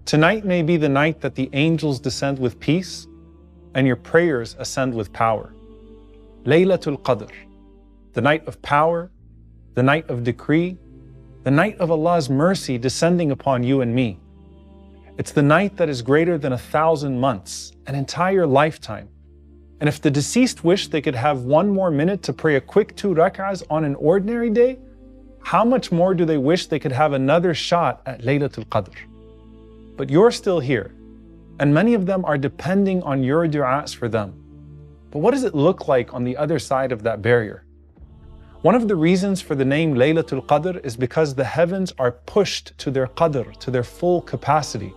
Tonight may be the night that the angels descend with peace and your prayers ascend with power. Laylatul Qadr, the night of power, the night of decree, the night of Allah's mercy descending upon you and me. It's the night that is greater than 1,000 months, an entire lifetime. And if the deceased wished they could have one more minute to pray a quick 2 rak'ahs on an ordinary day, how much more do they wish they could have another shot at Laylatul Qadr? But you're still here, and many of them are depending on your du'as for them. But what does it look like on the other side of that barrier? One of the reasons for the name Laylatul Qadr is because the heavens are pushed to their qadr, to their full capacity.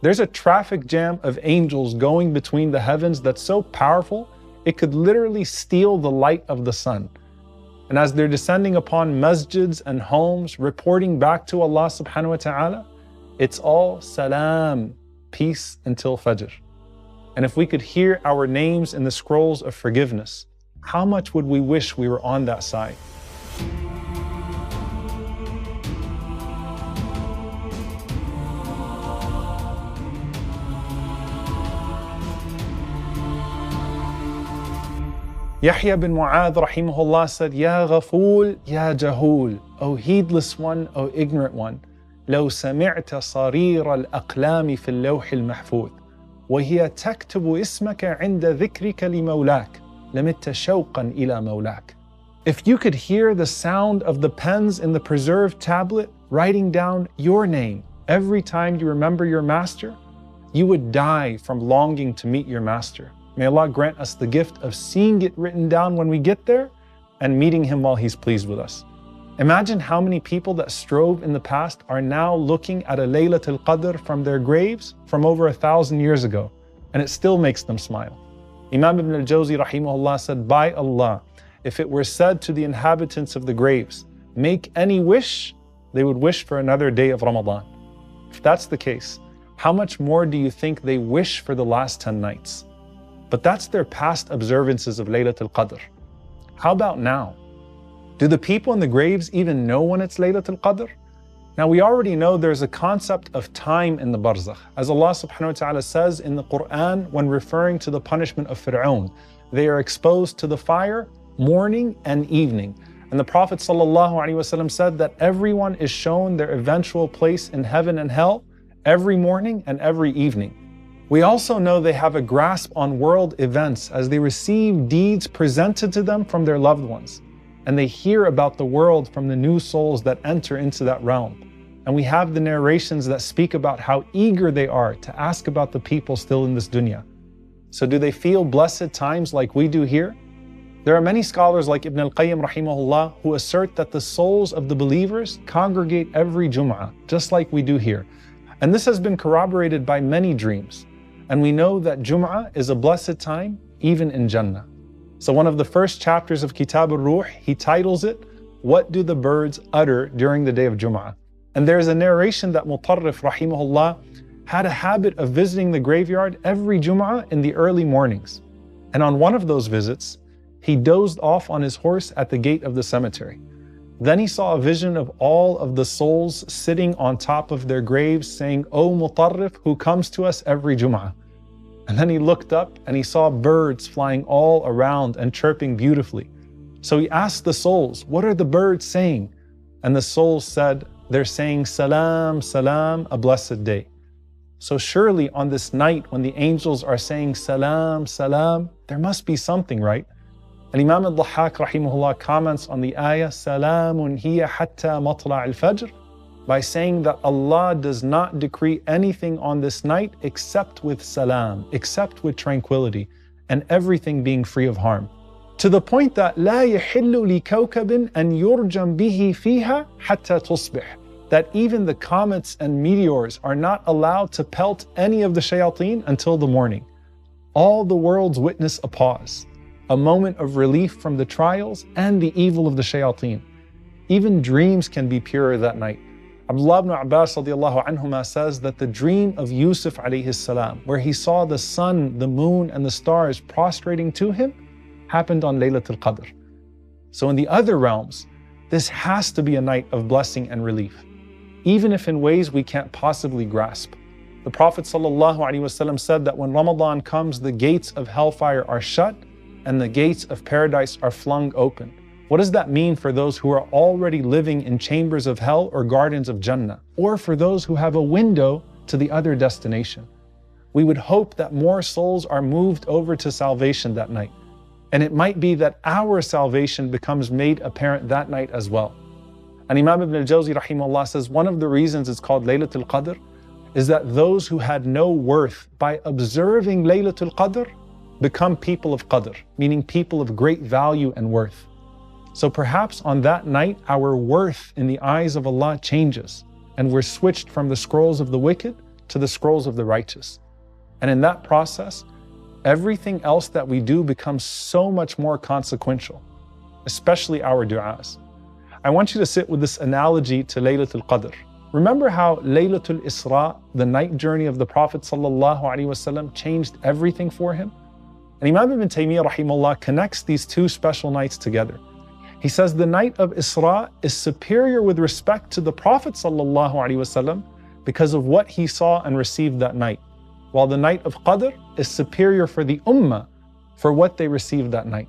There's a traffic jam of angels going between the heavens that's so powerful, it could literally steal the light of the sun. And as they're descending upon masjids and homes, reporting back to Allah subhanahu wa ta'ala, it's all salam, peace until Fajr. And if we could hear our names in the scrolls of forgiveness, how much would we wish we were on that side? Yahya bin Mu'adh rahimahullah said, Ya ghaful, ya jahul, O heedless one, O ignorant one, لو سمعت صرير الأقلام في اللوح المحفوظ وهي تكتب اسمك عند ذكرك لمولاك لمت شوقا إلى مولاك. If you could hear the sound of the pens in the preserved tablet writing down your name every time you remember your master, you would die from longing to meet your master. May Allah grant us the gift of seeing it written down when we get there and meeting him while he's pleased with us. Imagine how many people that strove in the past are now looking at a Laylatul Qadr from their graves from over 1,000 years ago, and it still makes them smile. Imam Ibn al-Jawzi rahimahullah said, by Allah, if it were said to the inhabitants of the graves, make any wish, they would wish for another day of Ramadan. If that's the case, how much more do you think they wish for the last 10 nights? But that's their past observances of Laylatul Qadr. How about now? Do the people in the graves even know when it's Laylatul Qadr? Now we already know there's a concept of time in the Barzakh. As Allah subhanahu wa ta'ala says in the Quran when referring to the punishment of Fir'aun, they are exposed to the fire morning and evening. And the Prophet sallallahu alaihi wasallam said that everyone is shown their eventual place in heaven and hell every morning and every evening. We also know they have a grasp on world events as they receive deeds presented to them from their loved ones. And they hear about the world from the new souls that enter into that realm. And we have the narrations that speak about how eager they are to ask about the people still in this dunya. So do they feel blessed times like we do here? There are many scholars like Ibn al-Qayyim rahimahullah who assert that the souls of the believers congregate every Jum'ah, just like we do here. And this has been corroborated by many dreams. And we know that Jum'ah is a blessed time even in Jannah. So one of the first chapters of Kitab al-Ruh, he titles it, What Do the Birds Utter During the Day of Jum'ah? And there's a narration that Mutarrif rahimahullah had a habit of visiting the graveyard every Jum'ah in the early mornings. And on one of those visits, he dozed off on his horse at the gate of the cemetery. Then he saw a vision of all of the souls sitting on top of their graves saying, O Mutarrif, who comes to us every Jum'ah. And then he looked up and he saw birds flying all around and chirping beautifully. So he asked the souls, what are the birds saying? And the souls said, they're saying, Salam, Salam, a blessed day. So surely on this night when the angels are saying, Salam, Salam, there must be something, right? And Imam al-Dhahhak rahimahullah comments on the ayah, Salamun hiya hatta matla' al-fajr, by saying that Allah does not decree anything on this night except with salam, except with tranquility, and everything being free of harm. To the point that لا يحل لكوكب أن يرجم به فيها حتى تصبح, that even the comets and meteors are not allowed to pelt any of the shayateen until the morning. All the worlds witness a pause, a moment of relief from the trials and the evil of the shayateen. Even dreams can be purer that night. Abdullah ibn Abbas radiallahu anhuma says that the dream of Yusuf alayhi salam, where he saw the sun, the moon, and the stars prostrating to him, happened on Laylatul Qadr. So in the other realms, this has to be a night of blessing and relief, even if in ways we can't possibly grasp. The Prophet ﷺ said that when Ramadan comes, the gates of hellfire are shut and the gates of paradise are flung open. What does that mean for those who are already living in chambers of hell or gardens of Jannah, or for those who have a window to the other destination? We would hope that more souls are moved over to salvation that night. And it might be that our salvation becomes made apparent that night as well. And Imam Ibn al-Jawzi rahimahullah says one of the reasons it's called Laylatul Qadr is that those who had no worth by observing Laylatul Qadr become people of Qadr, meaning people of great value and worth. So perhaps on that night, our worth in the eyes of Allah changes and we're switched from the scrolls of the wicked to the scrolls of the righteous. And in that process, everything else that we do becomes so much more consequential, especially our du'as. I want you to sit with this analogy to Laylatul Qadr. Remember how Laylatul Isra, the night journey of the Prophet ﷺ, changed everything for him? And Imam Ibn Taymiyyah rahimahullah connects these two special nights together. He says the night of Isra is superior with respect to the Prophet ﷺ because of what he saw and received that night, while the night of Qadr is superior for the Ummah for what they received that night.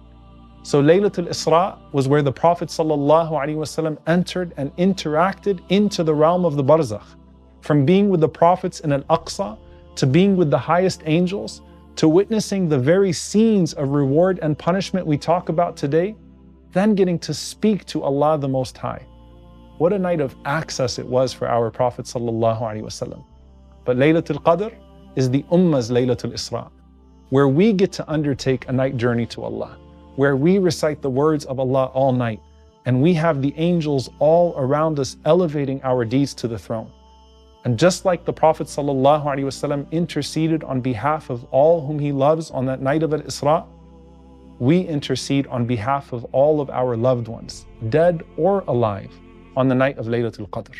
So Laylatul Isra was where the Prophet ﷺ entered and interacted into the realm of the Barzakh. From being with the prophets in Al-Aqsa, to being with the highest angels, to witnessing the very scenes of reward and punishment we talk about today, then getting to speak to Allah the Most High. What a night of access it was for our Prophet ﷺ. But Laylatul Qadr is the Ummah's Laylatul Isra, where we get to undertake a night journey to Allah, where we recite the words of Allah all night, and we have the angels all around us elevating our deeds to the throne. And just like the Prophet ﷺ interceded on behalf of all whom he loves on that night of Al-Isra, we intercede on behalf of all of our loved ones, dead or alive, on the night of Laylatul Qadr.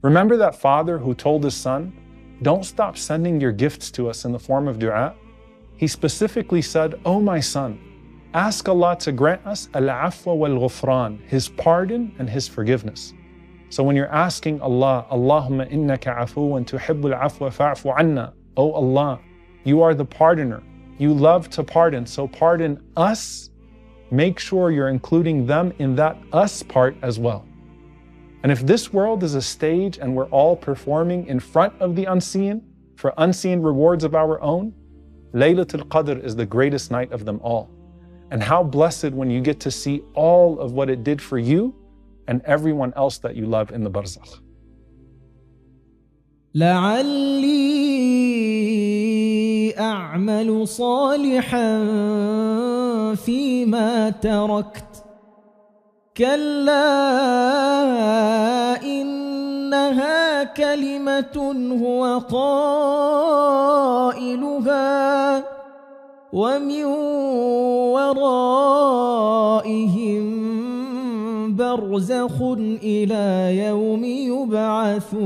Remember that father who told his son, "Don't stop sending your gifts to us in the form of dua"? He specifically said, "Oh my son, ask Allah to grant us al-afwa wal-ghufran, His pardon and His forgiveness." So when you're asking Allah, Allahumma innaka afuwwun tuhibbul afwa fa'fu Oh Allah, you are the pardoner. You love to pardon, so pardon us. Make sure you're including them in that us part as well. And if this world is a stage and we're all performing in front of the unseen for unseen rewards of our own, Laylatul Qadr is the greatest night of them all. And how blessed when you get to see all of what it did for you and everyone else that you love in the Barzakh. لعلي أعمل صالحا فيما تركت كلا إنها كلمة هو قائلها ومن ورائهم برزخ إلى يوم يبعثون